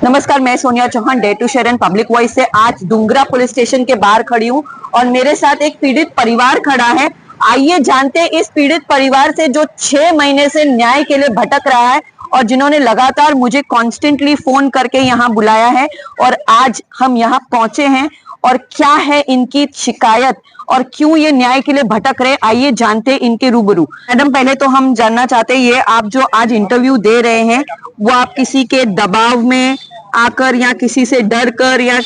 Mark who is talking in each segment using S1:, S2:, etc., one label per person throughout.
S1: नमस्कार, मैं Sonia Chauhan day to share and public voice से आज डुंगरा पुलिस स्टेशन के बाहर खड़ी हूँ और मेरे साथ एक पीड़ित परिवार खड़ा है। आइए जानते हैं इस पीड़ित परिवार से जो 6 महीने से न्याय के लिए भटक रहा है और जिन्होंने लगातार मुझे कॉन्स्टेंटली फोन करके यहाँ बुलाया है और आज हम यहाँ पहुंचे हैं और क्या है इनकी शिकायत और क्यों ये न्याय के लिए भटक रहे, आइए जानते हैं इनके रूबरू। मैडम, पहले तो हम जानना चाहते हैं ये आप जो आज इंटरव्यू दे रहे हैं वो आप किसी के दबाव में आकर या किसी से डर कर या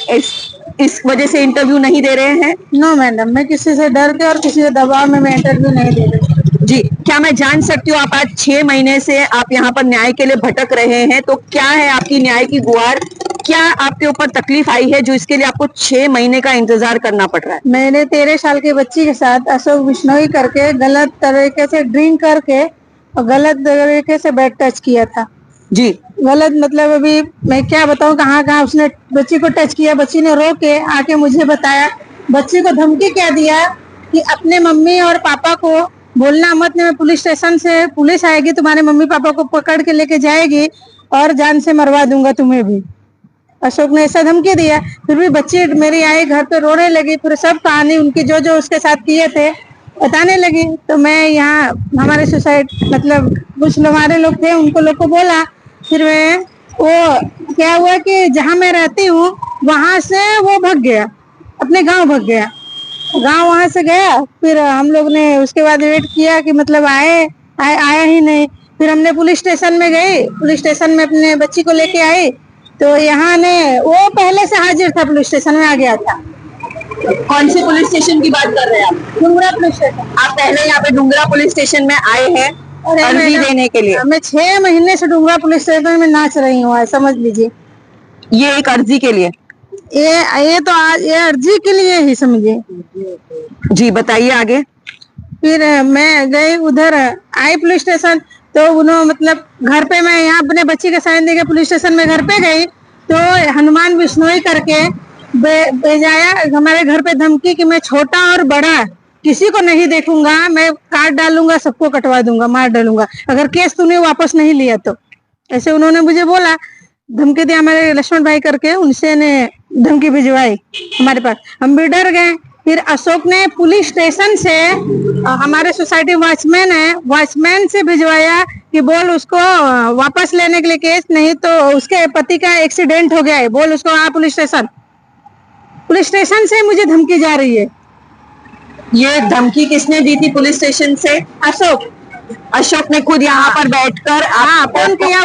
S1: इस वजह से इंटरव्यू नहीं दे रहे हैं?
S2: नो मैडम, मैं किसी से डर के और किसी से दबाव में मैं इंटरव्यू नहीं दे रही।
S1: जी, क्या मैं जान सकती हूँ आप आज 6 महीने से आप यहाँ पर न्याय के लिए भटक रहे हैं, तो क्या है आपकी न्याय की गुहार? क्या आपके ऊपर तकलीफ आई है जो इसके लिए आपको 6 महीने का इंतजार करना पड़ रहा है?
S2: मैंने 13 साल के बच्ची के साथ अशोक बिश्नोई करके गलत तरीके से ड्रिंक करके और गलत तरीके से बेड टच किया था।
S1: जी,
S2: गलत मतलब अभी मैं क्या बताऊं कहाँ कहाँ उसने बच्ची को टच किया। बच्ची ने रो के आके मुझे बताया, बच्ची को धमकी क्या दिया कि अपने मम्मी और पापा को बोलना मत, मैं पुलिस स्टेशन से पुलिस आएगी तुम्हारे मम्मी पापा को पकड़ के लेके जाएगी और जान से मरवा दूंगा तुम्हें भी। अशोक ने ऐसा धमकी दिया। फिर भी बच्ची मेरी आई घर पे रोने लगी, फिर सब कहानी उनकी जो जो उसके साथ किए थे बताने लगी। तो मैं यहाँ हमारे सोसाइटी मतलब कुछ हमारे लोग थे उनको लोग को बोला। फिर मैं वो क्या हुआ कि जहाँ मैं रहती हूँ वहां से वो भाग गया, अपने गांव भाग गया। गांव वहां से गया, फिर हम लोग ने उसके बाद वेट किया कि मतलब आया ही नहीं। फिर हमने पुलिस स्टेशन में गए, पुलिस स्टेशन में अपने बच्ची को लेके आई तो यहाँ ने वो पहले से हाजिर था, पुलिस स्टेशन में आ गया था।
S1: कौन से पुलिस स्टेशन की बात कर रहे हैं आप?
S2: Dungra police station.
S1: आप पहले यहाँ पे डुंगरा पुलिस स्टेशन में आए हैं अर्जी देने के लिए?
S2: मैं 6 महीने से डुंगरा पुलिस स्टेशन में नाच रही हूँ, समझ लीजिए।
S1: ये एक अर्जी के लिए?
S2: ये तो आज ये अर्जी के लिए ही समझिए।
S1: जी, बताइए आगे।
S2: फिर मैं गई उधर आई पुलिस स्टेशन, तो उन्होंने मतलब घर पे मैं यहाँ अपने बच्ची के साइन देके पुलिस स्टेशन में घर पे गई तो हनुमान बिश्नोई करके भेजाया हमारे घर पे धमकी कि मैं छोटा और बड़ा किसी को नहीं देखूंगा, मैं काट डालूंगा, सबको कटवा दूंगा, मार डालूंगा अगर केस तूने वापस नहीं लिया तो। ऐसे उन्होंने मुझे बोला, धमकी दिया हमारे लक्ष्मण भाई करके, उनसे ने धमकी भिजवाई हमारे पास। हम भी डर गए। फिर अशोक ने पुलिस स्टेशन से हमारे सोसाइटी वॉचमैन है, वॉचमैन से भिजवाया कि बोल उसको वापस लेने के लिए केस, नहीं तो उसके पति का एक्सीडेंट हो गया है, बोल उसको आ पुलिस स्टेशन। पुलिस स्टेशन से मुझे धमकी जा रही है।
S1: ये धमकी किसने दी थी पुलिस स्टेशन से? अशोक ने खुद यहाँ पर बैठकर
S2: फोन किया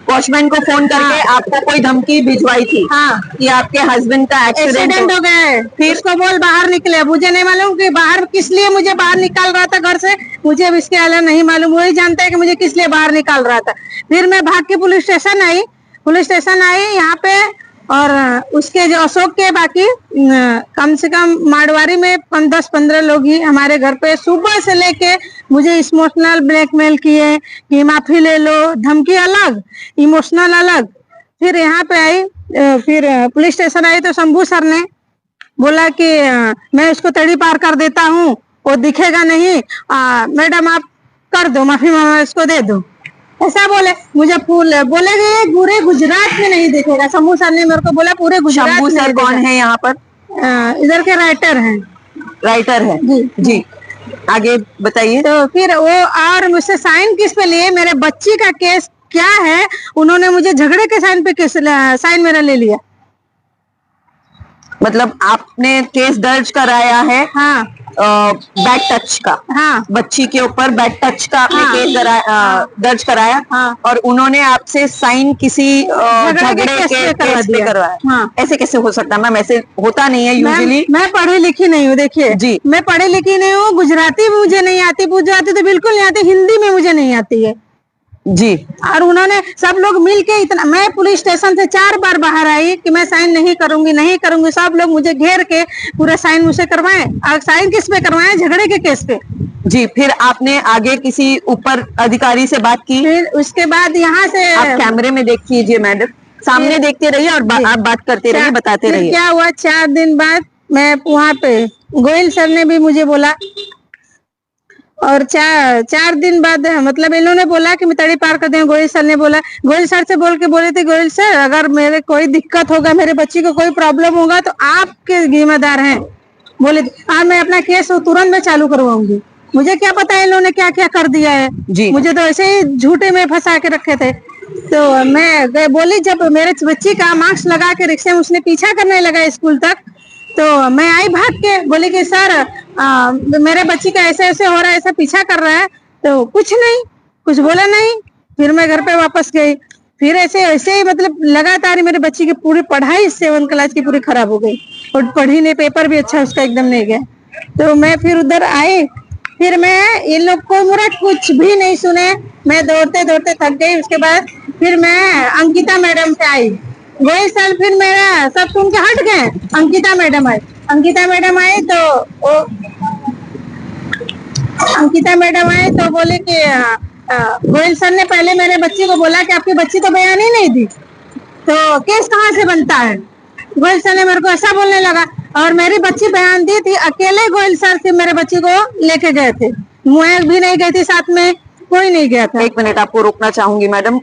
S2: वॉचमैन को
S1: फोन करके आपको कोई धमकी भिजवाई थी?
S2: हाँ,
S1: कि आपके हस्बैंड का
S2: एक्सीडेंट हो गया है। फिर उसको बोल बाहर निकले। मुझे नहीं मालूम कि बाहर किस लिए मुझे बाहर निकाल रहा था घर से, मुझे अब इसके अलावा नहीं मालूम। वही जानता है कि मुझे किस लिए बाहर निकाल रहा था। फिर मैं भाग के पुलिस स्टेशन आई यहाँ पे, और उसके जो अशोक के बाकी कम से कम मारवाड़ी में 10-15 लोग ही हमारे घर पे सुबह से लेके मुझे इमोशनल ब्लैकमेल किए कि माफी ले लो, धमकी अलग, इमोशनल अलग। फिर यहाँ पे आई, फिर पुलिस स्टेशन आई तो शंभू सर ने बोला कि मैं उसको तड़ी पार कर देता हूँ, वो दिखेगा नहीं, मैडम आप कर दो, माफी इसको दे दो, ऐसा बोले। मुझे बोले गए पूरे गुजरात में नहीं दिखेगा। शंभू सर ने मेरे को बोला पूरे गुजरात।
S1: शंभू सर कौन है यहाँ पर?
S2: इधर के राइटर हैं।
S1: जी, आगे बताइए।
S2: तो फिर वो और मुझसे साइन किस पे लिए, मेरे बच्ची का केस क्या है, उन्होंने मुझे झगड़े के साइन पे साइन मेरा ले लिया।
S1: मतलब आपने केस दर्ज कराया है?
S2: हाँ,
S1: बैड टच का।
S2: हाँ,
S1: बच्ची के ऊपर बैड टच का आपने केस दर्ज कराया।
S2: हाँ,
S1: और उन्होंने आपसे साइन किसी झगड़े के केस पे करवाया।
S2: हाँ,
S1: ऐसे कैसे हो सकता है मैम? ऐसे होता नहीं है यूजुअली।
S2: मैं पढ़ी लिखी नहीं हूँ, देखिए जी, मैं पढ़ी लिखी नहीं हूँ। गुजराती मुझे नहीं आती, गुजराती तो बिल्कुल नहीं आती, हिंदी में मुझे नहीं आती है
S1: जी।
S2: और उन्होंने सब लोग मिलके इतना, मैं पुलिस स्टेशन से 4 बार बाहर आई कि मैं साइन नहीं करूंगी। सब लोग मुझे घेर के पूरा साइन मुझसे करवाए। और साइन किस पे करवाए? झगड़े के केस पे।
S1: जी, फिर आपने आगे किसी ऊपर अधिकारी से बात की?
S2: फिर उसके बाद यहाँ से
S1: आप कैमरे में देख लीजिए मैडम, सामने देखते रहिए और आप बात करते रहिए, बताते रहिए।
S2: क्या हुआ, 4 दिन बाद मैं वहाँ पे गोयल सर ने भी मुझे बोला और चार दिन बाद मतलब इन्होंने बोला कि मैं तड़ी पार कर दूंगा। गोयल सर ने बोला, गोयल सर से बोल के बोले थे, गोयल सर अगर मेरे कोई दिक्कत होगा, मेरे बच्ची को कोई प्रॉब्लम होगा तो आपके जिम्मेदार हैं बोले। और मैं अपना केस तुरंत में चालू करवाऊंगी। मुझे क्या पता है इन्होंने क्या क्या कर दिया है
S1: जी।
S2: मुझे तो ऐसे ही झूठे में फंसा के रखे थे। तो मैं बोली, जब मेरे बच्ची का मार्क्स लगा के रिक्शे में उसने पीछा करने लगा स्कूल तक, तो मैं आई भाग के, बोली कि सर मेरे बच्ची का ऐसे ऐसे हो रहा है, ऐसा पीछा कर रहा है। तो कुछ नहीं, कुछ बोला नहीं। फिर मैं घर पे वापस गई। फिर ऐसे ऐसे ही मतलब लगातार ही मेरे बच्ची की पूरी पढ़ाई 7 क्लास की पूरी खराब हो गई और पढ़ी नहीं, पेपर भी अच्छा उसका एकदम नहीं गया। तो मैं फिर उधर आई, फिर मैं इन लोग को मेरा कुछ भी नहीं सुने, मैं दौड़ते दौड़ते थक गई। उसके बाद फिर मैं अंकिता मैडम पे आई। वही साल फिर मेरा सब सुन के हट गए। अंकिता मैडम आई, अंकिता मैडम आए तो अंकिता मैडम आए तो बोले कि गोयल सर ने पहले मेरे बच्ची को बोला कि आपकी बच्ची तो बयान ही नहीं दी, तो केस कहाँ से बनता है। गोयल सर ने मेरे को ऐसा बोलने लगा, और मेरी बच्ची बयान दी थी, अकेले गोयल सर से मेरे बच्ची को लेके गए थे, मैं भी नहीं गई थी साथ में, कोई नहीं गया था।
S1: 1 मिनट आपको रोकना चाहूंगी मैडम।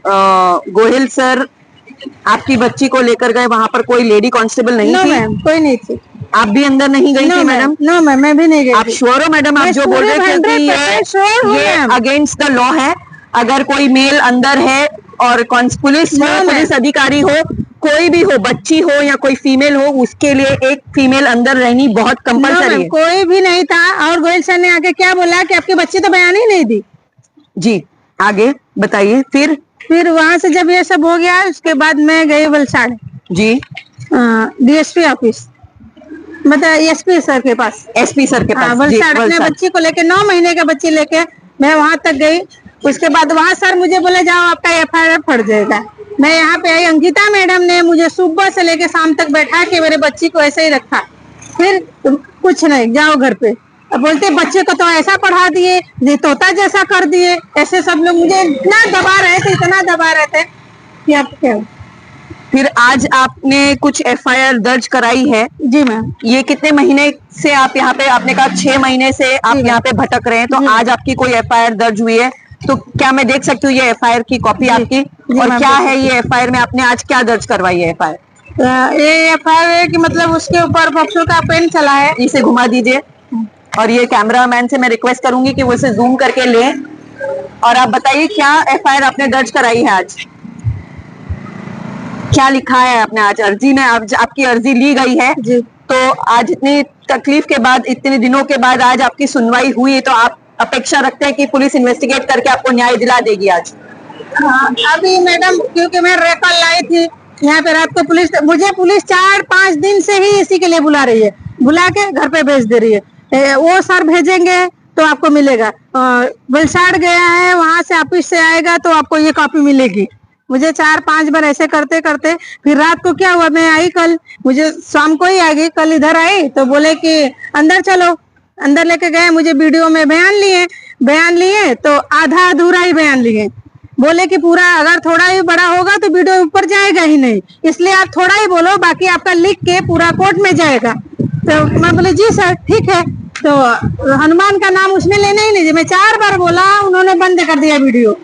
S1: गोहिल सर आपकी बच्ची को लेकर गए, वहां पर कोई लेडी कांस्टेबल नहीं
S2: नो
S1: थी?
S2: मैम, कोई नहीं थी।
S1: आप भी अंदर नहीं गई थी मैडम?
S2: नो मैम, मैं भी नहीं गई।
S1: आप श्योर हो मैडम, आप जो बोल रहे थे कि ये अगेंस्ट द लॉ है? अगर कोई मेल अंदर है और पुलिस हो, पुलिस अधिकारी हो, कोई भी हो, बच्ची हो या कोई फीमेल हो, उसके लिए एक फीमेल अंदर रहनी बहुत कंपलसरी है।
S2: कोई भी नहीं था। और गोयल सर ने आके क्या बोला कि आपकी बच्ची तो बयान ही नहीं दी।
S1: जी, आगे बताइए। फिर
S2: वहां से जब ये सब हो गया, उसके बाद मैं गई वलसाड़
S1: जी,
S2: डीएसपी ऑफिस, मतलब एसपी सर के पास।
S1: एसपी सर के पास
S2: वलसाड़ अपने बच्ची को लेके, 9 महीने का बच्ची लेके मैं वहां तक गई। उसके बाद वहां सर मुझे बोले, जाओ आपका एफआईआर फट जाएगा। मैं यहाँ पे आई, अंकिता मैडम ने मुझे सुबह से लेके शाम तक बैठा के मेरे बच्ची को ऐसे ही रखा। फिर कुछ नहीं, जाओ घर पे। अब बोलते बच्चे को तो ऐसा पढ़ा दिए, ये तोता जैसा कर दिए, ऐसे सब लोग मुझे इतना दबा रहे थे, इतना दबा रहे थे कि आप क्या।
S1: फिर आज आपने कुछ एफआईआर दर्ज कराई है?
S2: जी मैम।
S1: ये कितने महीने से आप यहाँ पे, आपने कहा 6 महीने से आप यहाँ पे भटक रहे हैं, तो आज आपकी कोई एफआईआर दर्ज हुई है? तो क्या मैं देख सकती हूँ ये एफआईआर की कॉपी आपकी? और क्या है ये एफआईआर में आपने आज क्या दर्ज करवाई है एफआईआर?
S2: ये एफआईआर है कि मतलब उसके ऊपर पप्पू का पेन चला है।
S1: इसे घुमा दीजिए, और ये कैमरामैन से मैं रिक्वेस्ट करूंगी कि वो इसे जूम करके ले। और आप बताइए क्या एफआईआर आपने दर्ज कराई है आज? क्या लिखा है आपने आज अर्जी में? आपकी अर्जी ली गई है
S2: जी।
S1: तो आज इतनी तकलीफ के बाद, इतने दिनों के बाद आज आपकी सुनवाई हुई है, तो आप अपेक्षा रखते हैं कि पुलिस इन्वेस्टिगेट करके आपको न्याय दिला देगी आज?
S2: हाँ, अभी मैडम क्योंकि मैं रेकॉर्ड लाई थी यहाँ पे रात को, मुझे पुलिस 4-5 दिन से ही इसी के लिए बुला रही है, बुला के घर पे भेज दे रही है। वो सर भेजेंगे तो आपको मिलेगा। वलसाड़ गया है, वहां से ऑफिस से आएगा तो आपको ये कॉपी मिलेगी। मुझे 4-5 बार ऐसे करते करते फिर रात को क्या हुआ, मैं आई कल, मुझे शाम को ही आ गई। कल इधर आई तो बोले कि अंदर चलो, अंदर लेके गए। मुझे वीडियो में बयान लिए तो आधा अधूरा ही बयान लिए। बोले कि पूरा अगर थोड़ा ही बड़ा होगा तो वीडियो ऊपर जाएगा ही नहीं, इसलिए आप थोड़ा ही बोलो, बाकी आपका लिख के पूरा कोर्ट में जाएगा। तो मैं बोले जी सर ठीक है। तो हनुमान का नाम उसने लेना ही नहीं। मैं 4 बार बोला, उन्होंने बंद कर दिया वीडियो।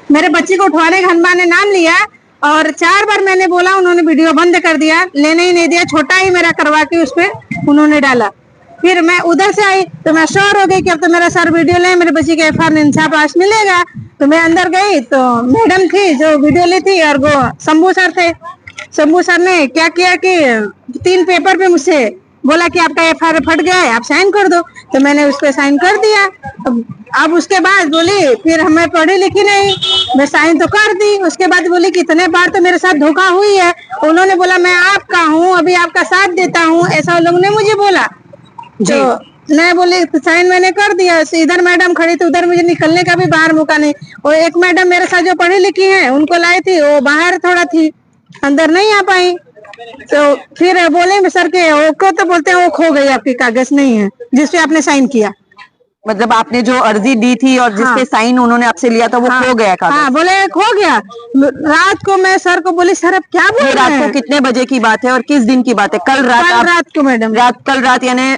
S2: मेरे बच्ची को उठवाने का हनुमान ने नाम लिया और 4 बार मैंने बोला, उन्होंने वीडियो बंद कर दिया, लेने ही नहीं दिया। छोटा ही मेरा करवा के उस पर उन्होंने डाला। फिर मैं उधर से आई तो मैं श्योर हो गई कि अब तो मेरा सर वीडियो ले, मेरे बच्ची के एफआईआर इंसाफ आज मिलेगा। तो मैं अंदर गई तो मैडम थी जो वीडियो ली थी, और वो शंभू सर थे। शंभू सर ने क्या किया कि 3 पेपर पे मुझसे बोला कि आपका एफआईआर फट गया है, आप साइन कर दो। तो मैंने उस पर साइन कर दिया। अब उसके बाद बोली, फिर हमें पढ़ी लिखी नहीं, मैं साइन तो कर दी। उसके बाद बोली कि इतने बार तो मेरे साथ धोखा हुई है। उन्होंने बोला मैं आपका हूँ, अभी आपका साथ देता हूँ, ऐसा लोगों ने मुझे बोला। तो मैं बोली साइन मैंने कर दिया। इधर मैडम खड़ी थी, उधर मुझे निकलने का भी बाहर मौका नहीं। और एक मैडम मेरे साथ जो पढ़ी लिखी है उनको लाई थी, वो बाहर थोड़ा थी, अंदर नहीं आ पाई। तो फिर बोले सर के वो को, तो बोलते हैं वो खो गई, आपकी कागज नहीं है जिसपे आपने साइन किया।
S1: मतलब आपने जो अर्जी दी थी और जिसपे साइन उन्होंने आपसे लिया था वो खो गया कागज?
S2: हाँ, बोले खो गया। रात को मैं सर को बोली सर अब क्या बोल
S1: ये
S2: रहे
S1: रात को
S2: हैं?
S1: कितने बजे की बात है और किस दिन की बात है? कल रात
S2: कल रात को मैडम।
S1: कल रात यानी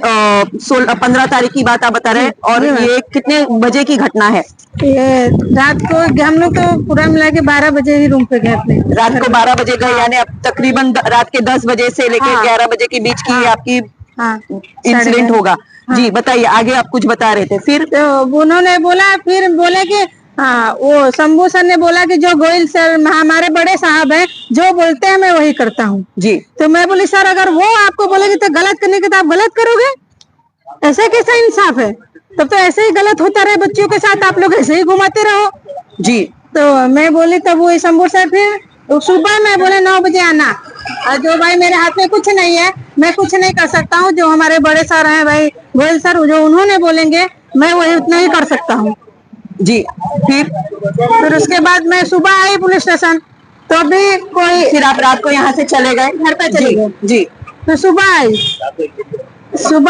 S1: 15 तारीख की बात आप बता रहे हैं। और ये कितने बजे की घटना है?
S2: ये रात को हम लोग तो पूरा मिला के 12 बजे ही रूम पे गए अपने।
S1: रात को 12 बजे गए, यानी अब तकरीबन रात के 10 बजे से लेकर 11 बजे के बीच की आपकी इंसिडेंट होगा। जी बताइए, आगे आप कुछ बता रहे थे। फिर
S2: तो उन्होंने बोला, फिर बोले कि हाँ, वो शंभू सर ने बोला कि जो गोयल सर हमारे बड़े साहब हैं, जो बोलते हैं मैं वही करता हूँ।
S1: जी
S2: तो मैं बोली सर अगर वो आपको बोलेगी तो गलत करने के तो आप गलत करोगे, ऐसे कैसा इंसाफ है? तब तो ऐसे ही गलत होता रहे बच्चों के साथ, आप लोग ऐसे ही घुमाते रहो।
S1: जी
S2: तो मैं बोली तब वो शंभू सर फिर सुबह मैं बोले 9 बजे आना। और जो भाई मेरे हाथ में कुछ नहीं है, मैं कुछ नहीं कर सकता हूँ, जो हमारे बड़े सर हैं भाई गोयल सर, जो उन्होंने बोलेंगे मैं वही उतना ही कर सकता हूँ।
S1: जी
S2: फिर उसके बाद मैं सुबह आई पुलिस स्टेशन, तो अभी कोई,
S1: फिर आप रात को यहाँ से चले गए, घर पे चले गए? जी
S2: तो सुबह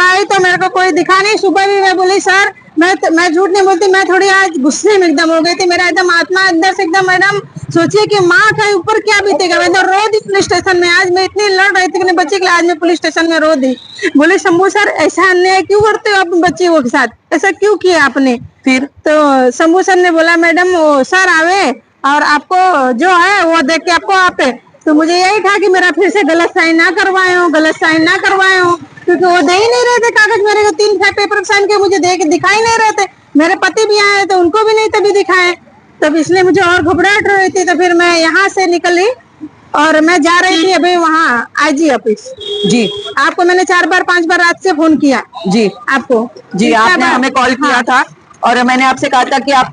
S2: आई तो मेरे को कोई दिखा नहीं। सुबह भी मैं बोली सर मैं झूठ नहीं बोलती, मैं थोड़ी आज गुस्से में एकदम हो गई थी, मेरा एकदम आत्मा अंदर से एकदम मैडम सोचिए कि माँ के ऊपर क्या बीतेगा। मैं तो रो दी पुलिस स्टेशन में, आज मैं इतनी लड़ रही थी अपने बच्चे के लिए, आज मैं पुलिस स्टेशन में रो दी। बोले शंभू सर ऐसा अन्याय क्यों करते हो अपने बच्चे के साथ, ऐसा क्यों किया आपने?
S1: फिर
S2: तो शंभू सर ने बोला मैडम वो सर आवे और आपको जो है वो देख के आपको आपे। तो मुझे यही था कि मेरा फिर से गलत साइन ना करवाए हो, क्योंकि वो दे ही नहीं रहे थे कागज मेरे को। 3 पेपर साइन के मुझे दिखाई नहीं रहे थे। मेरे पति भी आए तो उनको भी नहीं तभी दिखाए, तब इसलिए मुझे और घबराहट रही थी। तो फिर मैं यहाँ से निकली और मैं जा रही थी अभी वहाँ आईजी ऑफिस। जी आपको मैंने 4-5 बार रात से फोन किया। जी आपको,
S1: जी आपने हमें कॉल किया था और मैंने आपसे कहा था कि आप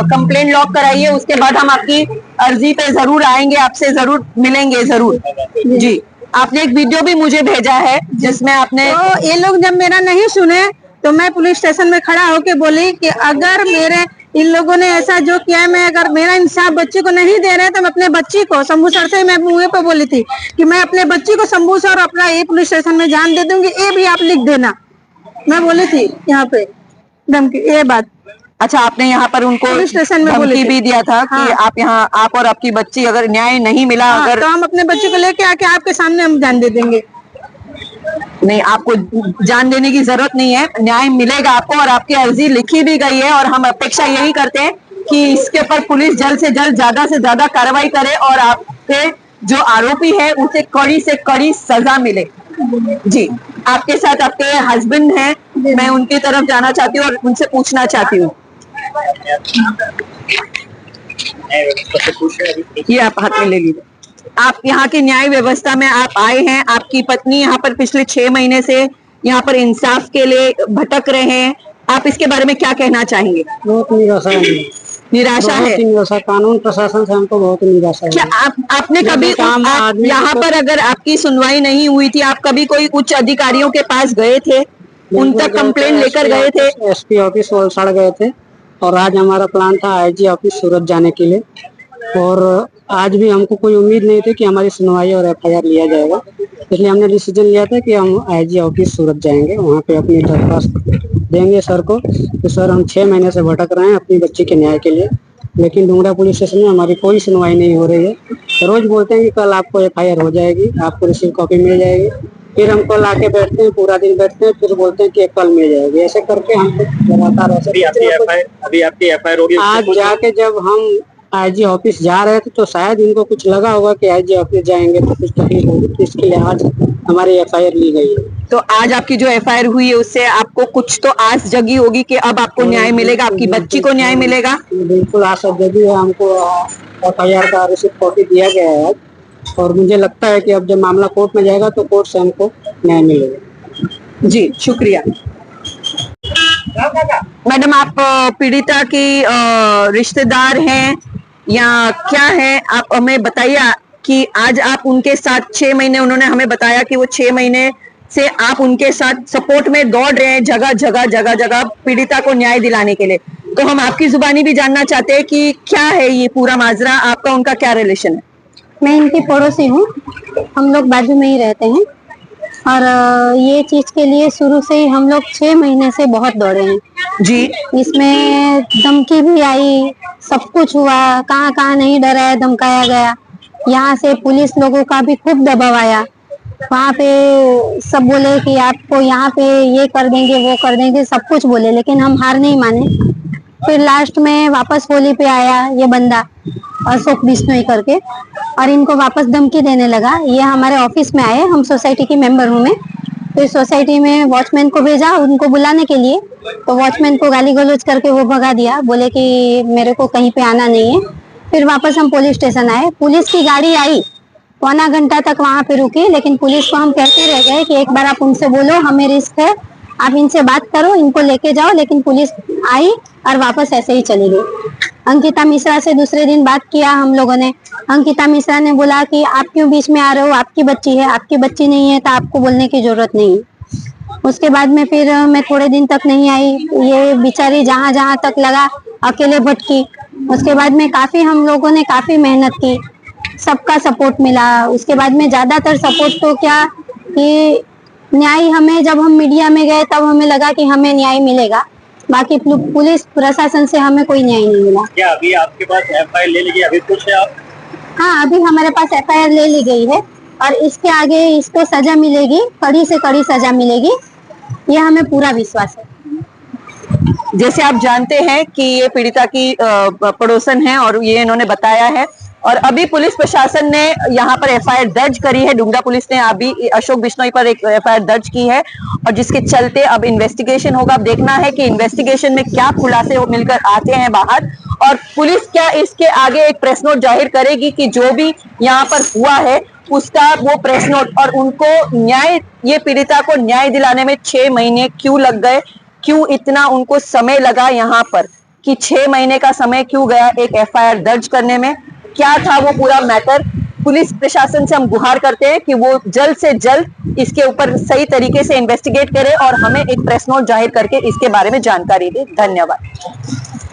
S1: कंप्लेंट लॉक कराइए, उसके बाद हम आपकी अर्जी पे जरूर आएंगे, आपसे जरूर मिलेंगे जरूर। जी आपने एक वीडियो भी मुझे भेजा है जिसमें आपने,
S2: तो ये लोग जब मेरा नहीं सुने तो मैं पुलिस स्टेशन में खड़ा होके बोली कि अगर मेरे इन लोगों ने ऐसा जो किया है, मैं अगर मेरा इंसाफ बच्चे को नहीं दे रहे तो मैं अपने बच्ची को, शंभू सर से मैं मुंह पे बोली थी कि मैं अपने बच्ची को शंभू सर अपना ये पुलिस स्टेशन में जान दे दूंगी, ये भी आप लिख देना। मैं बोली थी यहाँ पे धमकी, ये बात।
S1: अच्छा आपने यहाँ पर उनको
S2: पुलिस स्टेशन में
S1: धमकी भी दिया था कि आप यहाँ, आप और आपकी बच्ची अगर न्याय नहीं मिला, अगर
S2: तो हम अपने बच्चे को लेके आके आपके सामने हम जान दे देंगे।
S1: नहीं, आपको जान देने की जरूरत नहीं है, न्याय मिलेगा आपको। और आपकी अर्जी लिखी भी गई है और हम अपेक्षा यही करते हैं कि इसके ऊपर पुलिस जल्द से जल्द ज्यादा से ज्यादा कार्रवाई करे और आपके जो आरोपी है उसे कड़ी से कड़ी सजा मिले। जी आपके साथ आपके हस्बैंड हैं, मैं उनकी तरफ जाना चाहती हूँ और उनसे पूछना चाहती हूँ। ये आप हाथ में ले लीजिए। आप यहाँ की न्याय व्यवस्था में आप आए हैं, आपकी पत्नी यहाँ पर पिछले 6 महीने से यहाँ पर इंसाफ के लिए भटक रहे हैं, आप इसके बारे में क्या कहना चाहेंगे?
S3: बहुत निराशा है,
S1: निराशा है।
S3: कानून प्रशासन से हमको बहुत निराशा है।
S1: क्या आपने कभी यहाँ पर अगर आपकी सुनवाई नहीं हुई थी, आप कभी कोई उच्च अधिकारियों के पास गए थे, उन तक कंप्लेंट लेकर गए थे?
S3: एसपी ऑफिस वलसाड़ गए थे और आज हमारा प्लान था आईजी ऑफिस सूरत जाने के लिए, और आज भी हमको कोई उम्मीद नहीं थी कि हमारी सुनवाई और एफआईआर लिया जाएगा, इसलिए हमने डिसीजन लिया था कि हम आईजी ऑफिस सूरत जाएंगे, वहाँ पे अपनी दरख्वास्त देंगे सर को कि सर हम 6 महीने से भटक रहे हैं अपनी बच्ची के न्याय के लिए, लेकिन डुंगरा पुलिस स्टेशन में हमारी कोई सुनवाई नहीं हो रही है। रोज बोलते हैं कि कल आपको एफआईआर हो जाएगी, आपको रिसीव कॉपी मिल जाएगी, फिर हम कल आके बैठते हैं, पूरा दिन बैठते हैं, फिर बोलते हैं कि कल मिल जाएगी। ऐसे करके हम लगातार ऐसे
S4: अभी आपकी एफआईआर होगी।
S3: आज जाके जब हम आईजी ऑफिस जा रहे थे तो शायद इनको कुछ लगा होगा कि आईजी ऑफिस जाएंगे तो कुछ तकलीफ होगी, तो इसके लिए आज हमारी एफआईआर ली गई है।
S1: तो आज आपकी जो एफआईआर हुई है उससे आपको कुछ तो आस जगी होगी कि अब आपको न्याय मिलेगा, आपकी बच्ची को न्याय मिलेगा?
S3: बिल्कुल आशा जगी है, हमको एफआईआर का रिसीव कॉपी दिया गया है आज, और मुझे लगता है कि अब जब मामला कोर्ट में जाएगा तो कोर्ट से हमको न्याय मिलेगा।
S1: जी शुक्रिया। मैडम आप पीड़िता की रिश्तेदार हैं या क्या है, आप हमें बताइए कि आज आप उनके साथ 6 महीने, उन्होंने हमें बताया कि वो 6 महीने से आप उनके साथ सपोर्ट में दौड़ रहे हैं जगह जगह पीड़िता को न्याय दिलाने के लिए। तो हम आपकी जुबानी भी जानना चाहते हैं कि क्या है ये पूरा माजरा, आपका उनका क्या रिलेशन है?
S5: मैं इनकी पड़ोसी हूँ, हम लोग बाजू में ही रहते हैं। और ये चीज के लिए शुरू से ही हम लोग 6 महीने से बहुत दौड़े हैं।
S1: जी।
S5: इसमें धमकी भी आई, सब कुछ हुआ, कहाँ कहाँ नहीं डराया धमकाया गया। यहाँ से पुलिस लोगों का भी खूब दबाव आया। वहाँ पे सब बोले कि आपको यहाँ पे ये कर देंगे वो कर देंगे, सब कुछ बोले, लेकिन हम हार नहीं माने। फिर लास्ट में वापस होली पे आया ये बंदा अशोक बिश्नोई करके, और इनको वापस धमकी देने लगा। ये हमारे ऑफिस में आए, हम सोसाइटी की मेंबर हूँ मैं, तो सोसाइटी में वॉचमैन को भेजा उनको बुलाने के लिए, तो वॉचमैन को गाली गलौज करके वो भगा दिया, बोले कि मेरे को कहीं पे आना नहीं है। फिर वापस हम पुलिस स्टेशन आए, पुलिस की गाड़ी आई, पौना घंटा तक वहां पे रुकी, लेकिन पुलिस को हम कहते रह गए कि एक बार आप उनसे बोलो, हमें रिस्क है, आप इनसे बात करो, इनको लेके जाओ। लेकिन पुलिस आई और वापस ऐसे ही चली गई। अंकिता मिश्रा से दूसरे दिन बात किया हम लोगों ने। अंकिता मिश्रा ने बोला कि आप क्यों बीच में आ रहे हो, आपकी बच्ची है, आपकी बच्ची नहीं है तो आपको बोलने की जरूरत नहीं। उसके बाद में फिर मैं थोड़े दिन तक नहीं आई, ये बेचारी जहाँ जहाँ तक लगा अकेले भटकी। उसके बाद में काफी हम लोगों ने काफी मेहनत की, सबका सपोर्ट मिला। उसके बाद में ज्यादातर सपोर्ट तो क्या कि न्याय हमें, जब हम मीडिया में गए तब हमें लगा कि हमें न्याय मिलेगा, बाकी पुलिस प्रशासन से हमें कोई न्याय नहीं मिला।
S4: क्या अभी आपके पास एफआईआर ले लीजिए, अभी कुछ है आप?
S5: हाँ, अभी हमारे पास एफआईआर ले ली गई है और इसके आगे इसको सजा मिलेगी, कड़ी से कड़ी सजा मिलेगी, ये हमें पूरा विश्वास है।
S1: जैसे आप जानते हैं कि ये पीड़िता की पड़ोसन है और ये इन्होंने बताया है, और अभी पुलिस प्रशासन ने यहाँ पर एफआईआर दर्ज करी है। डुंगरा पुलिस ने अभी अशोक बिश्नोई पर एक एफआईआर दर्ज की है और जिसके चलते अब इन्वेस्टिगेशन होगा। अब देखना है कि इन्वेस्टिगेशन में क्या खुलासे मिलकर आते हैं बाहर, और पुलिस क्या इसके आगे एक प्रेस नोट जाहिर करेगी कि जो भी यहाँ पर हुआ है उसका वो प्रेस नोट, और उनको न्याय, ये पीड़िता को न्याय दिलाने में 6 महीने क्यों लग गए, क्यों इतना उनको समय लगा यहाँ पर, कि 6 महीने का समय क्यों गया एक एफआईआर दर्ज करने में, क्या था वो पूरा मैटर। पुलिस प्रशासन से हम गुहार करते हैं कि वो जल्द से जल्द इसके ऊपर सही तरीके से इन्वेस्टिगेट करे और हमें एक प्रेस नोट जाहिर करके इसके बारे में जानकारी दे। धन्यवाद।